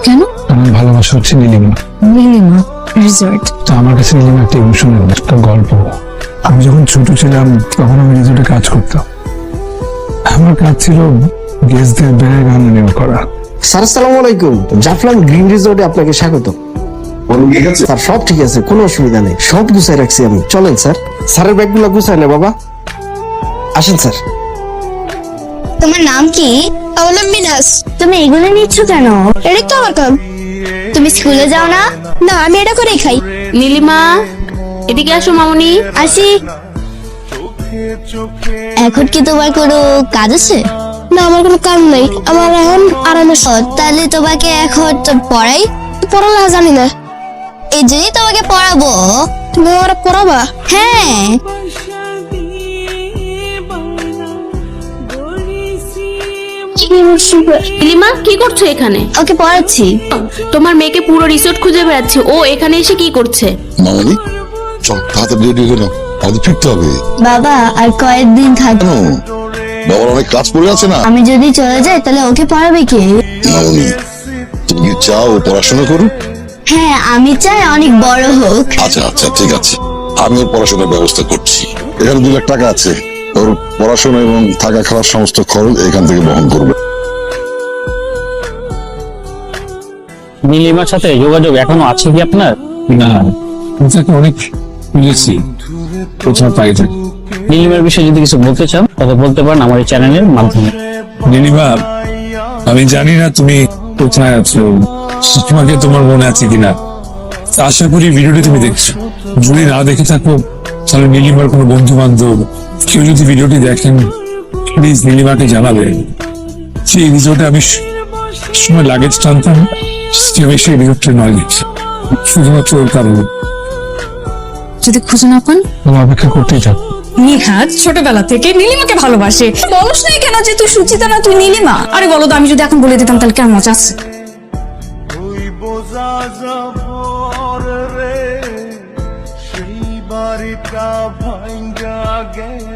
কেন? আমার ভালোবাসা হচ্ছে নীলিমা। নীলিমা রিসর্ট? তো আমার কাছে নীলিমা একটা ইমোশনাল একটা গল্প। আমি যখন ছোট ছিলাম তখন আমি রিসোর্টে কাজ করতাম। আমার কাজ ছিল গেস্টদের ব্যাগ আনলোড করা। স্যার আসসালামু আলাইকুম, জাফলং গ্রিন রিসোর্টে আপনাকে স্বাগত। স্যার সব ঠিক আছে, কোনো অসুবিধা নেই, সব গুছাই রাখছি আমি। চলেন স্যার, স্যারের ব্যাগগুলো গুছাই না বাবা, আসেন স্যার। তোমার নাম কি? আমার নাম মিনাস। তুমি এগুলো নিচ্ছ কেন? এটা তো আমার কাম। তুমি স্কুলে যাও না? না, আমি এটা করেই খাই। নীলিমা এদিকে আসো মামুনি। আসি। এখন কি তোমার কোনো কাজ আছে? না, আমার কোনো কাজ নেই, আমার এখন আরামের সৎ। তাহলে তোমাকে এখন পড়াই? পড়ালেখা জানি না, এই জন্যই তোমাকে পড়াবো। তুমি আমার পড়াবা? হ্যাঁ। নীলিমা কি করছো এখানে? ওকে পড়াচ্ছি। তোমার মেয়েকে পুরো রিসোর্ট খুঁজে বেড়াচ্ছে, ও এখানে এসে কি করছে? মামনি চল তাড়াতাড়ি রেডি হয়ে নাও, আমাদের ফিরতে হবে। বাবা আর কয়েকদিন থাকবো। কেন? বাবার অনেক কাজ পড়ে আছে না। আমি যদি চলে যাই তাহলে ওকে পড়াবে কে? মামনি তুমি কি চাও ও পড়াশোনা করুক? হ্যাঁ, আমি চাই অনেক বড় হোক। আচ্ছা আচ্ছা ঠিক আছে, আমি ওর পড়াশোনার ব্যবস্থা করছি। এখানে 2 লাখ টাকা আছে, ওর পড়াশোনা এবং থাকা খাওয়ার সমস্ত খরচ এখান থেকে বহন করবে। নীলিমার সাথে যোগাযোগ এখনো আছে কি আপনার? না, আমি তাকে অনেক বুঝেছি, কোথাও পাই না। নীলিমার বিষয়ে যদি কিছু বলতে চান তাহলে বলতে পারেন আমার এই চ্যানেলের মাধ্যমে। নীলিমা, আমি জানি না তুমি কোথায় আছো, তোমাকে তোমার মনে আছে কিনা। আশা করি ভিডিওটি তুমি দেখছো। যদি না দেখে থাকো তাহলে নীলিমার কোনো বন্ধু বান্ধব কেউ যদি ভিডিওটি দেখেন প্লিজ নীলিমাকে জানাবে। সেই রিসোর্টে আমি সময় লাগেজ টানতাম, সেই রিসোর্টে নয় শুধুমাত্র ওর কারণে। যদি খুঁজে না পান আমি অপেক্ষা করতেই থাকবো। নিহাদ ছোটবেলা থেকে নীলিমাকে ভালোবাসে। বলস নাই কেন যে তুই সুচিতা না, তুই নীলিমা? আরে বলো তো, আমি যদি এখন বলে দিতাম তাহলে কেমন মজা আছে? সেই বাড়িটা ভাঙ্গা গেল।